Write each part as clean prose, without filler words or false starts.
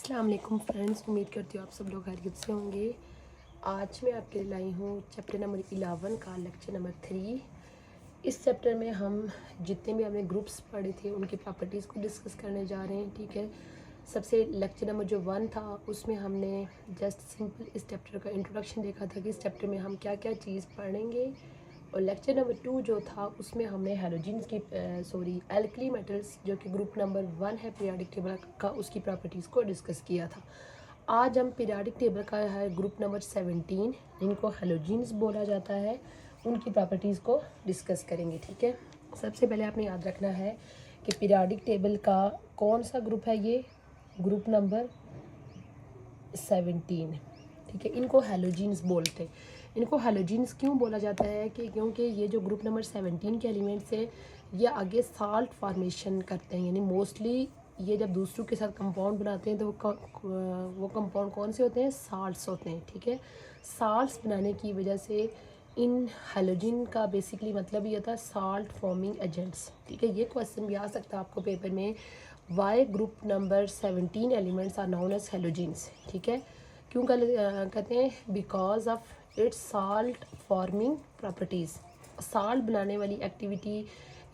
अस्सलाम वालेकुम फ्रेंड्स, उम्मीद करती हूँ आप सब लोग खैरियत से होंगे। आज मैं आपके लिए लाई हूँ चैप्टर नंबर 11 का लेक्चर नंबर 3। इस चैप्टर में हम जितने भी हमने ग्रुप्स पढ़े थे उनकी प्रॉपर्टीज़ को डिस्कस करने जा रहे हैं। ठीक है, सबसे लेक्चर नंबर जो 1 था उसमें हमने जस्ट सिंपल इस चैप्टर का इंट्रोडक्शन देखा था कि इस चैप्टर में हम क्या क्या चीज़ पढ़ेंगे। और लेक्चर नंबर 2 जो था उसमें हमने हैलोजेंस की एल्कली मेटल्स जो कि ग्रुप नंबर 1 है पीरियोडिक टेबल का, उसकी प्रॉपर्टीज़ को डिस्कस किया था। आज हम पीरियोडिक टेबल का है ग्रुप नंबर 17 जिनको हैलोजेंस बोला जाता है, उनकी प्रॉपर्टीज़ को डिस्कस करेंगे। ठीक है, सबसे पहले आपने याद रखना है कि पीरियोडिक टेबल का कौन सा ग्रुप है, ये ग्रुप नंबर 17। ठीक है, इनको हैलोजेंस बोलते हैं। इनको हैलोजेंस क्यों बोला जाता है कि क्योंकि ये जो ग्रुप नंबर 17 के एलिमेंट्स है ये आगे साल्ट फॉर्मेशन करते हैं, यानी मोस्टली ये जब दूसरों के साथ कंपाउंड बनाते हैं तो वो कंपाउंड कौन से होते हैं, साल्ट्स होते हैं। ठीक है, साल्ट्स बनाने की वजह से इन हैलोजन का बेसिकली मतलब ये होता है साल्ट फॉर्मिंग एजेंट्स। ठीक है, ये क्वेश्चन भी आ सकता है आपको पेपर में, why group number 17 elements are known as halogens. ठीक है, क्यों कहते हैं, because of its salt forming properties, salt बनाने वाली एक्टिविटी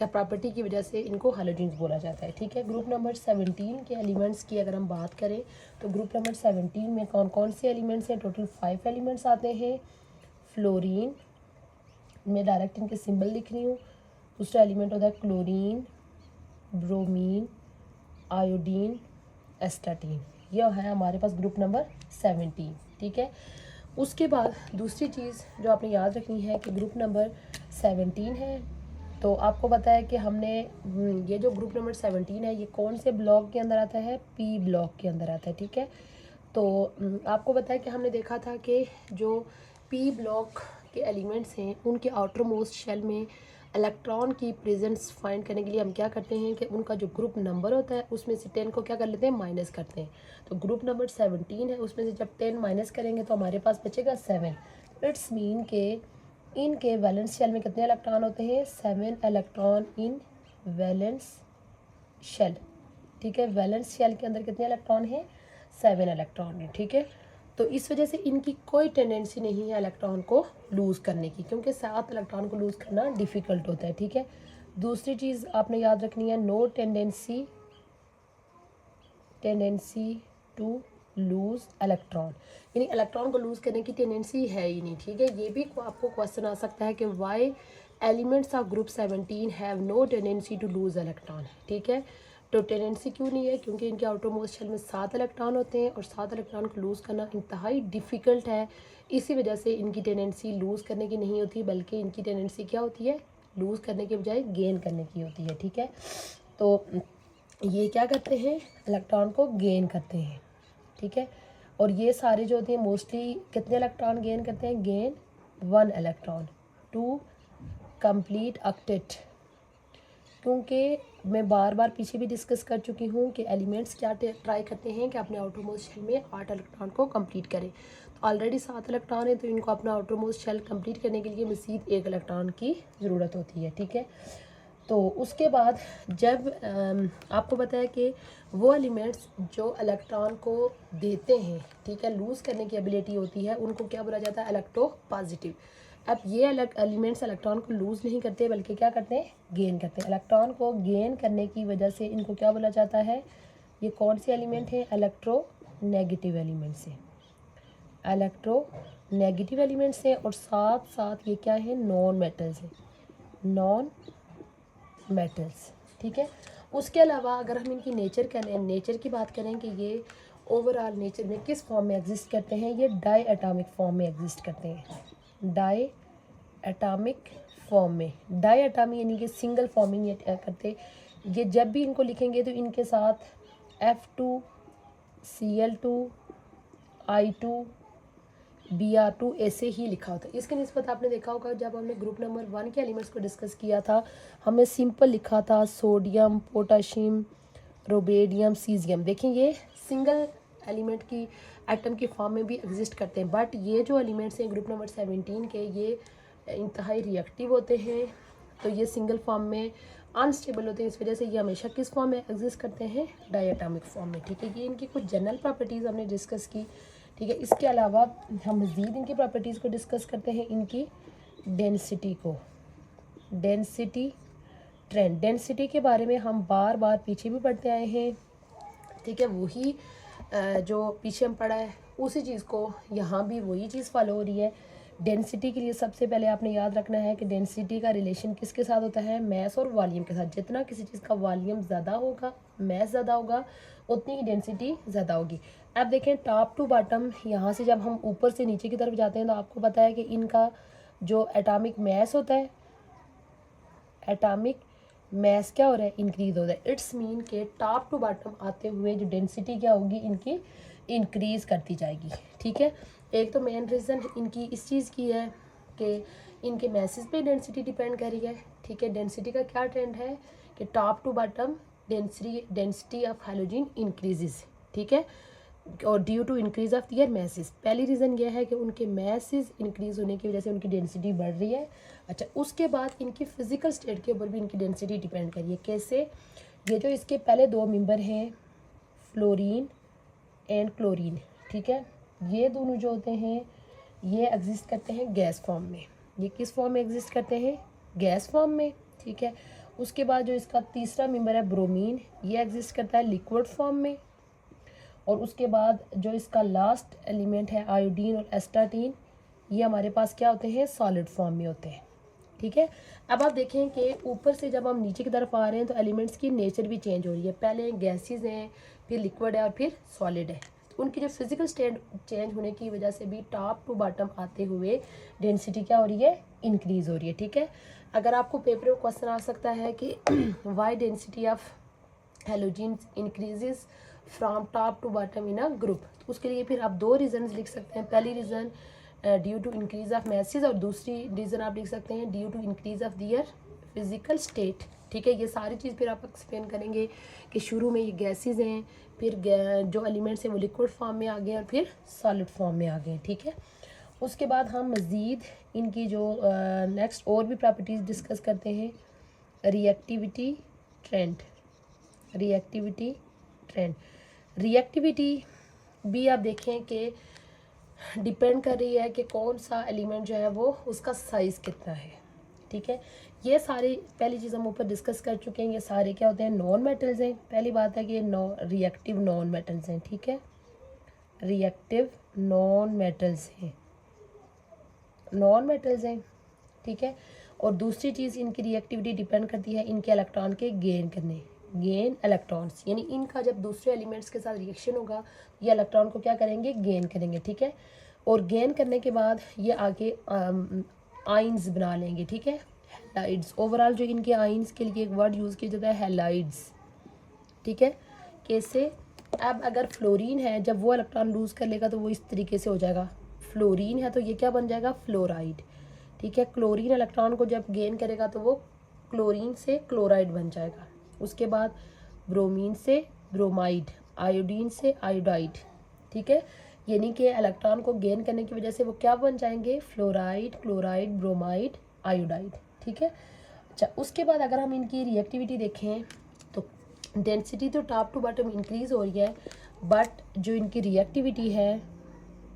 या प्रॉपर्टी की वजह से इनको हैलोजेंस बोला जाता है। ठीक है, ग्रुप नंबर 17 के एलिमेंट्स की अगर हम बात करें तो ग्रुप नंबर 17 में कौन कौन से एलिमेंट्स हैं, टोटल 5 एलिमेंट्स आते हैं। फ्लोरीन, मैं डायरेक्ट इनके सिंबल लिख रही हूँ। दूसरा एलिमेंट होता है क्लोरीन, ब्रोमीन, आयोडीन, एस्टाटीन। यह है हमारे पास ग्रुप नंबर 17। ठीक है, उसके बाद दूसरी चीज़ जो आपने याद रखनी है कि ग्रुप नंबर 17 है तो आपको पता है कि हमने ये जो ग्रुप नंबर 17 है ये कौन से ब्लॉक के अंदर आता है, पी ब्लॉक के अंदर आता है। ठीक है, तो आपको पता है कि हमने देखा था कि जो पी ब्लॉक के एलिमेंट्स हैं उनके आउटर मोस्ट शेल में इलेक्ट्रॉन की प्रेजेंस फाइंड करने के लिए हम क्या करते हैं कि उनका जो ग्रुप नंबर होता है उसमें से 10 को क्या कर लेते हैं, माइनस करते हैं। तो ग्रुप नंबर 17 है, उसमें से जब 10 माइनस करेंगे तो हमारे पास बचेगा 7। इट्स मीन के इनके वैलेंस शेल में कितने इलेक्ट्रॉन होते हैं, 7 इलेक्ट्रॉन इन वैलेंस शेल। ठीक है, वैलेंस शेल के अंदर कितने इलेक्ट्रॉन हैं, 7 इलेक्ट्रॉन है। ठीक है, तो इस वजह से इनकी कोई टेंडेंसी नहीं है इलेक्ट्रॉन को लूज़ करने की, क्योंकि 7 इलेक्ट्रॉन को लूज़ करना डिफ़िकल्ट होता है। ठीक है, दूसरी चीज़ आपने याद रखनी है, no tendency to lose electron, यानी इलेक्ट्रॉन को लूज़ करने की टेंडेंसी है ही नहीं। ठीक है, ये भी आपको क्वेश्चन आ सकता है कि why elements of group 17 have no tendency to lose electron. ठीक है, तो टेंडेंसी क्यों नहीं है, क्योंकि इनके आउटर मोस्ट शेल में 7 इलेक्ट्रॉन होते हैं और 7 इलेक्ट्रॉन को लूज़ करना इंतहाई डिफ़िकल्ट है। इसी वजह से इनकी टेंडेंसी लूज़ करने की नहीं होती, बल्कि इनकी टेंडेंसी क्या होती है, लूज़ करने के बजाय गेन करने की होती है। ठीक है, तो ये क्या करते हैं, इलेक्ट्रॉन को गेन करते हैं। ठीक है, और ये सारे जो होते हैं मोस्टली कितने इलेक्ट्रॉन गेन करते हैं, gain 1 electron to complete octet. क्योंकि मैं बार बार पीछे भी डिस्कस कर चुकी हूँ कि एलिमेंट्स क्या ट्राई करते हैं कि अपने आउटर मोस्ट शेल में 8 इलेक्ट्रॉन को कंप्लीट करें। तो ऑलरेडी 7 इलेक्ट्रॉन है तो इनको अपना आउटर मोस्ट शेल कंप्लीट करने के लिए मज़ीद 1 इलेक्ट्रॉन की ज़रूरत होती है। ठीक है, तो उसके बाद जब आपको पता है कि वो एलिमेंट्स जो इलेक्ट्रॉन को देते हैं, ठीक है, लूज़ करने की एबिलिटी होती है, उनको क्या बोला जाता है, इलेक्ट्रो पॉजिटिव। अब ये एलिमेंट्स इलेक्ट्रॉन को लूज़ नहीं करते बल्कि क्या करते हैं, गेन करते हैं। इलेक्ट्रॉन को गेन करने की वजह से इनको क्या बोला जाता है, ये कौन से एलिमेंट है, इलेक्ट्रो नेगेटिव एलिमेंट्स है, इलेक्ट्रो नेगेटिव एलिमेंट्स हैं। और साथ साथ ये क्या है, नॉन मेटल्स है, नॉन मेटल्स। ठीक है, उसके अलावा अगर हम इनकी नेचर की बात करें कि ये ओवरऑल नेचर में किस फॉर्म में एग्जिस्ट करते हैं, ये डाई एटॉमिक फॉर्म में एग्जिस्ट करते हैं। डाई एटॉमिक फॉर्म में, डाई एटॉमिक यानी कि सिंगल फॉर्मिंग ये करते। ये जब भी इनको लिखेंगे तो इनके साथ F2Cl2 I2 Br2 ऐसे ही लिखा होता है। इसके निस्बत आपने देखा होगा जब हमने ग्रुप नंबर 1 के एलिमेंट्स को डिस्कस किया था, हमने सिंपल लिखा था सोडियम, पोटाशियम, रोबेडियम, सीजियम। देखें ये सिंगल एलिमेंट की एटम की फॉर्म में भी एग्जिस्ट करते हैं, बट ये जो एलिमेंट्स हैं ग्रुप नंबर 17 के, ये इंतहाई रिएक्टिव होते हैं, तो ये सिंगल फॉर्म में अनस्टेबल होते हैं, इस वजह से ये हमेशा किस फॉर्म में एग्जिस्ट करते हैं, डायटोमिक फॉर्म में। ठीक है, ये इनकी कुछ जनरल प्रॉपर्टीज़ हमने डिस्कस की। ठीक है, इसके अलावा हम मज़ीद इनकी प्रॉपर्टीज़ को डिस्कस करते हैं, इनकी डेंसिटी को, डेंसिटी ट्रेंड। डेंसिटी के बारे में हम बार बार पीछे भी पढ़ते आए हैं। ठीक है, वही जो पीछे हम पढ़ा है उसी चीज़ को यहाँ भी वही चीज़ फॉलो हो रही है। डेंसिटी के लिए सबसे पहले आपने याद रखना है कि डेंसिटी का रिलेशन किसके साथ होता है, मैस और वॉल्यूम के साथ। जितना किसी चीज़ का वॉल्यूम ज़्यादा होगा, मैस ज़्यादा होगा, उतनी ही डेंसिटी ज़्यादा होगी। अब देखें टॉप टू बॉटम, यहाँ से जब हम ऊपर से नीचे की तरफ जाते हैं तो आपको पता है कि इनका जो एटॉमिक मैस होता है, एटॉमिक मैस क्या हो रहा है, इंक्रीज हो रहा है। इट्स मीन के टॉप टू बॉटम आते हुए जो डेंसिटी क्या होगी, इनकी इंक्रीज करती जाएगी। ठीक है, एक तो मेन रीज़न इनकी इस चीज़ की है कि इनके मैसेज पे डेंसिटी डिपेंड कर रही है। ठीक है, डेंसिटी का क्या ट्रेंड है कि top to bottom density of halogen increases. ठीक है, और due to increase of their masses. पहली रीज़न यह है कि उनके मैसेज इंक्रीज होने की वजह से उनकी डेंसिटी बढ़ रही है। अच्छा, उसके बाद इनकी फिजिकल स्टेट के ऊपर भी इनकी डेंसिटी डिपेंड करिए। कैसे, ये जो इसके पहले दो मेंबर हैं फ्लोरीन एंड क्लोरीन, ठीक है, ये दोनों जो होते हैं ये एग्जिस्ट करते हैं गैस फॉर्म में। ये किस फॉर्म में एग्जिस्ट करते हैं, गैस फॉर्म में। ठीक है, उसके बाद जो इसका तीसरा मेंबर है ब्रोमीन, ये एग्जिस्ट करता है लिक्विड फॉर्म में। और उसके बाद जो इसका लास्ट एलिमेंट है आयोडीन और एस्टाटीन, ये हमारे पास क्या होते हैं, सॉलिड फॉर्म में होते हैं। ठीक है, अब आप देखें कि ऊपर से जब हम नीचे की तरफ आ रहे हैं तो एलिमेंट्स की नेचर भी चेंज हो रही है। पहले गैसेस हैं, फिर लिक्विड है और फिर सॉलिड है। उनकी जो फिजिकल स्टेट चेंज होने की वजह से भी टॉप टू बॉटम आते हुए डेंसिटी क्या हो रही है, इंक्रीज हो रही है। ठीक है, अगर आपको पेपर में क्वेश्चन आ सकता है कि why density of halogens increases from top to bottom in a group, तो उसके लिए फिर आप दो रीजंस लिख सकते हैं। पहली reason due to increase of masses, और दूसरी रीज़न आप लिख सकते हैं due to increase of their physical state. ठीक है, ये सारी चीज़ फिर आप एक्सप्लेन करेंगे कि शुरू में ये गैसेज हैं, फिर जो एलिमेंट्स हैं वो लिक्विड फॉर्म में आ गए और फिर सॉलिड फॉर्म में आ गए। ठीक है, उसके बाद हम मज़ीद इनकी जो नेक्स्ट और भी प्रॉपर्टीज़ डिस्कस करते हैं। Reactivity trend, reactivity trend, reactivity भी आप देखें कि डिपेंड कर रही है कि कौन सा एलिमेंट जो है वो उसका साइज़ कितना है। ठीक है, ये सारी पहली चीज़ हम ऊपर डिस्कस कर चुके हैं। ये सारे क्या होते हैं, नॉन मेटल्स हैं। पहली बात है कि ये रिएक्टिव नॉन मेटल्स हैं। ठीक है, रिएक्टिव नॉन मेटल्स हैं, नॉन मेटल्स हैं। ठीक है, और दूसरी चीज़ इनकी रिएक्टिविटी डिपेंड करती है इनके इलेक्ट्रॉन के गेन करने, गेन इलेक्ट्रॉन्स, यानी इनका जब दूसरे एलिमेंट्स के साथ रिएक्शन होगा ये इलेक्ट्रॉन को क्या करेंगे, गेन करेंगे। ठीक है, और गेन करने के बाद ये आगे आइंस बना लेंगे। ठीक है, हैलाइड्स। ओवरऑल जो इनके आइंस के लिए एक वर्ड यूज़ किया जाता है हैलाइड्स। ठीक है, कैसे, अब अगर फ्लोरीन है, जब वो इलेक्ट्रॉन लूज़ कर लेगा तो वो इस तरीके से हो जाएगा। फ्लोरीन है तो ये क्या बन जाएगा, फ्लोराइड। ठीक है, क्लोरीन इलेक्ट्रॉन को जब गेन करेगा तो वो क्लोरीन से क्लोराइड बन जाएगा। उसके बाद ब्रोमीन से ब्रोमाइड, आयोडीन से आयोडाइड। ठीक है, यानी कि इलेक्ट्रॉन को गेन करने की वजह से वो क्या बन जाएंगे, फ्लोराइड, क्लोराइड, ब्रोमाइड, आयोडाइड। ठीक है, अच्छा, उसके बाद अगर हम इनकी रिएक्टिविटी देखें तो डेंसिटी तो टॉप टू बॉटम इंक्रीज हो रही है, बट जो इनकी रिएक्टिविटी है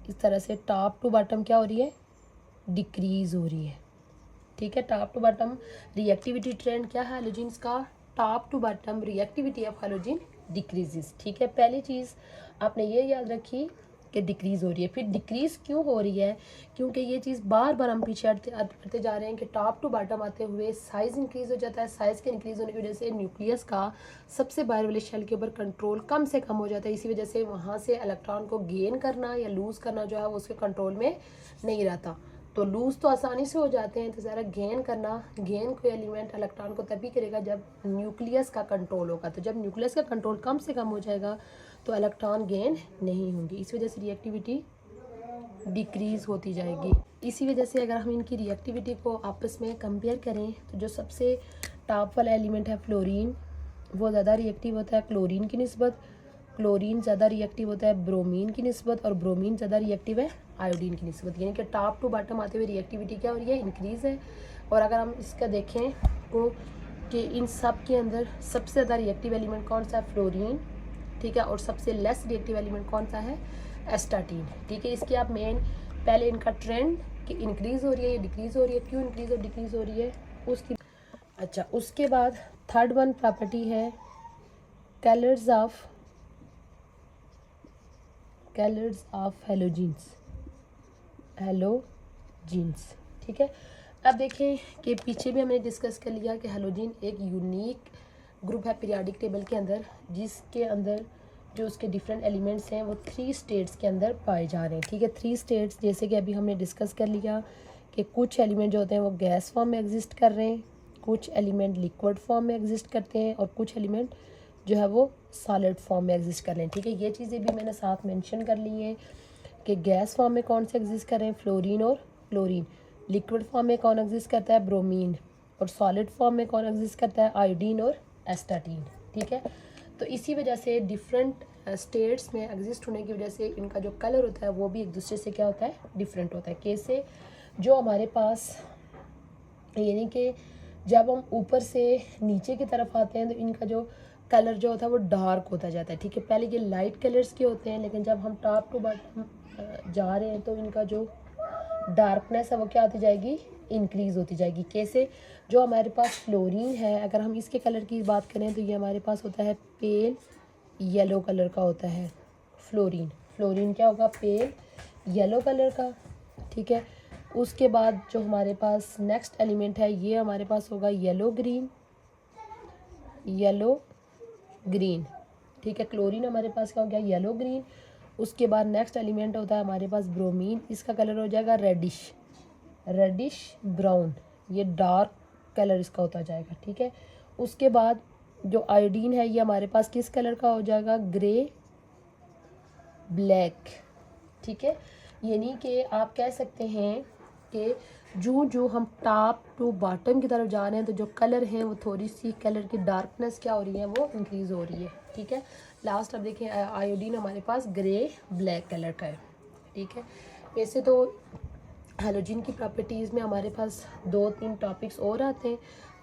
इस तरह से टॉप टू बॉटम क्या हो रही है, डिक्रीज हो रही है। ठीक है, top to bottom reactivity trend क्या है हैलोजेंस का, top to bottom reactivity of halogen decreases. ठीक है, पहली चीज़ आपने ये याद रखी कि डिक्रीज़ हो रही है। फिर डिक्रीज़ क्यों हो रही है, क्योंकि ये चीज़ बार बार हम पीछे हटते जा रहे हैं कि टॉप टू बॉटम आते हुए साइज़ इंक्रीज़ हो जाता है। साइज़ के इंक्रीज़ होने की वजह से न्यूक्लियस का सबसे बाहर वाले शेल के ऊपर कंट्रोल कम से कम हो जाता है। इसी वजह से वहाँ से इलेक्ट्रॉन को गेन करना या लूज़ करना जो है वो उसके कंट्रोल में नहीं रहता। तो लूज़ तो आसानी से हो जाते हैं, तो ज़रा गेन करना, गेन कोई एलिमेंट इलेक्ट्रॉन को तभी करेगा जब न्यूक्लियस का कंट्रोल होगा। तो जब न्यूक्लियस का कंट्रोल कम से कम हो जाएगा तो इलेक्ट्रॉन गेन नहीं होंगे, इस वजह से रिएक्टिविटी डिक्रीज़ होती जाएगी। इसी वजह से अगर हम इनकी रिएक्टिविटी को आपस में कंपेयर करें तो जो सबसे टॉप वाला एलिमेंट है फ्लोरीन, वो ज़्यादा रिएक्टिव होता है क्लोरीन की निस्बत, क्लोरीन ज़्यादा रिएक्टिव होता है ब्रोमीन की निस्बत, और ब्रोमीन ज़्यादा रिएक्टिव है आयोडीन की निस्बत। यानी कि टॉप टू बॉटम आते हुए रिएक्टिविटी क्या हो रही है, इंक्रीज़ है। और अगर हम इसका देखें तो कि इन सब के अंदर सबसे ज़्यादा रिएक्टिव एलिमेंट कौन सा है, फ्लोरीन, ठीक है, और सबसे लेस रिएक्टिव एलिमेंट कौन सा है, एस्टाटीन, ठीक है। इसके आप मेन पहले इनका ट्रेंड कि इंक्रीज़ हो रही है या डिक्रीज़ हो रही है, क्यों इंक्रीज़ और डिक्रीज़ हो रही है उसकी। अच्छा, उसके बाद थर्ड वन प्रॉपर्टी है कलर्स ऑफ हेलोजीन्स, ठीक है। अब देखें कि पीछे भी हमने डिस्कस कर लिया कि हेलोजीन एक यूनिक ग्रुप है पीरियोडिक टेबल के अंदर, जिसके अंदर जो उसके डिफरेंट एलिमेंट्स हैं वो 3 स्टेट्स के अंदर पाए जा रहे हैं, ठीक है। 3 स्टेट्स जैसे कि अभी हमने डिस्कस कर लिया कि कुछ एलिमेंट जो होते हैं वो गैस फॉर्म में एग्जिस्ट कर रहे हैं, कुछ एलिमेंट लिक्विड फॉर्म में एग्जिस्ट करते हैं, और कुछ एलिमेंट जो है वो सॉलिड फॉर्म में एग्जिस्ट कर रहे हैं, ठीक है। ये चीज़ें भी मैंने साथ मेंशन कर ली हैं कि गैस फॉर्म में कौन से एग्जिस्ट कर रहे हैं, फ्लोरीन और क्लोरीन, लिक्विड फॉर्म में कौन एग्जिस्ट करता है, ब्रोमीन, और सॉलिड फॉर्म में कौन एग्जिस्ट करता है, आयोडीन और एस्टाटीन, ठीक है। तो इसी वजह से डिफरेंट स्टेट्स में एग्जिस्ट होने की वजह से इनका जो कलर होता है वो भी एक दूसरे से क्या होता है, डिफरेंट होता है। कैसे, जो हमारे पास यानी कि जब हम ऊपर से नीचे की तरफ आते हैं तो इनका जो कलर जो होता है वो डार्क होता जाता है, ठीक है। पहले ये लाइट कलर्स के होते हैं, लेकिन जब हम टॉप टू बॉटम जा रहे हैं तो इनका जो डार्कनेस है वो क्या होती जाएगी, इंक्रीज़ होती जाएगी। कैसे, जो हमारे पास फ्लोरीन है, अगर हम इसके कलर की बात करें तो ये हमारे पास होता है पेल येलो कलर का होता है फ्लोरीन क्या होगा, पेल येलो कलर का, ठीक है। उसके बाद जो हमारे पास नेक्स्ट एलिमेंट है ये हमारे पास होगा येलो ग्रीन, ठीक है। क्लोरीन हमारे पास क्या हो गया, येलो ग्रीन। उसके बाद नेक्स्ट एलिमेंट होता है हमारे पास ब्रोमीन, इसका कलर हो जाएगा रेडिश ब्राउन, ये डार्क कलर इसका होता जाएगा, ठीक है। उसके बाद जो आयोडीन है ये हमारे पास किस कलर का हो जाएगा, ग्रे ब्लैक, ठीक है। यानी कि आप कह सकते हैं कि जो हम टॉप टू बॉटम की तरफ जा रहे हैं तो जो कलर हैं वो थोड़ी सी कलर की डार्कनेस क्या हो रही है, वो इंक्रीज़ हो रही है, ठीक है। लास्ट अब देखें आयोडीन हमारे पास ग्रे ब्लैक कलर का है, ठीक है। वैसे तो हेलोजन की प्रॉपर्टीज़ में हमारे पास 2-3 टॉपिक्स और आते हैं,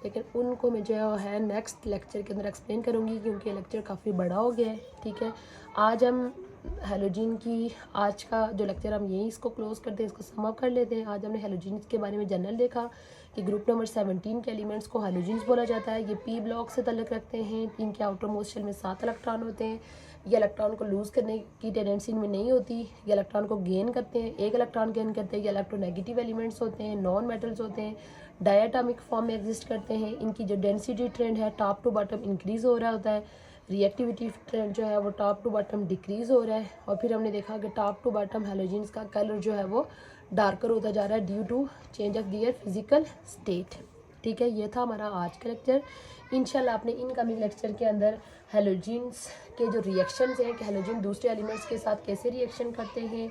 लेकिन उनको मैं जो है नेक्स्ट लेक्चर के अंदर एक्सप्लेन करूँगी, क्योंकि लेक्चर काफ़ी बड़ा हो गया है, ठीक है। आज हम हेलोजन की आज का जो लेक्चर हम यहीं इसको क्लोज़ करते हैं, इसको सम अप कर लेते हैं। आज हमने हेलोजन के बारे में जनरल देखा कि ग्रुप नंबर 17 के एलिमेंट्स को हेलोजन्स बोला जाता है। ये पी ब्लॉक से ताल्लुक़ रखते हैं, इनके आउटर मोस्ट शेल में 7 इलेक्ट्रॉन होते हैं। ये इलेक्ट्रॉन को लूज़ करने की टेंडेंसी इनमें नहीं होती, ये इलेक्ट्रॉन को गेन करते हैं, एक इलेक्ट्रॉन गेन करते हैं। ये इलेक्ट्रोनेगेटिव एलिमेंट्स होते हैं, नॉन मेटल्स होते हैं, डायटोमिक फॉर्म में एग्जिस्ट करते हैं। इनकी जो डेंसिटी ट्रेंड है टॉप टू बॉटम इंक्रीज़ हो रहा होता है, रिएक्टिविटी ट्रेंड जो है वो टॉप टू बॉटम डिक्रीज़ हो रहा है। और फिर हमने देखा कि टॉप टू बॉटम हेलोजन्स का कलर जो है वो डार्कर होता जा रहा है due to change of their physical state, ठीक है। ये था हमारा आज का लेक्चर। इंशाल्लाह आपने इनकमिंग लेक्चर के अंदर हेलोजन्स के जो रिएक्शंस हैं कि हेलोजन दूसरे एलिमेंट्स के साथ कैसे रिएक्शन करते हैं,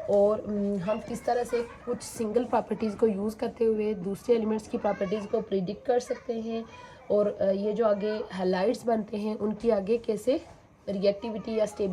और हम किस तरह से कुछ सिंगल प्रॉपर्टीज़ को यूज़ करते हुए दूसरे एलिमेंट्स की प्रॉपर्टीज़ को प्रिडिक्ट कर सकते हैं, और ये जो आगे हैलाइड्स बनते हैं उनकी आगे कैसे रिएक्टिविटी या स्टेबिलिटी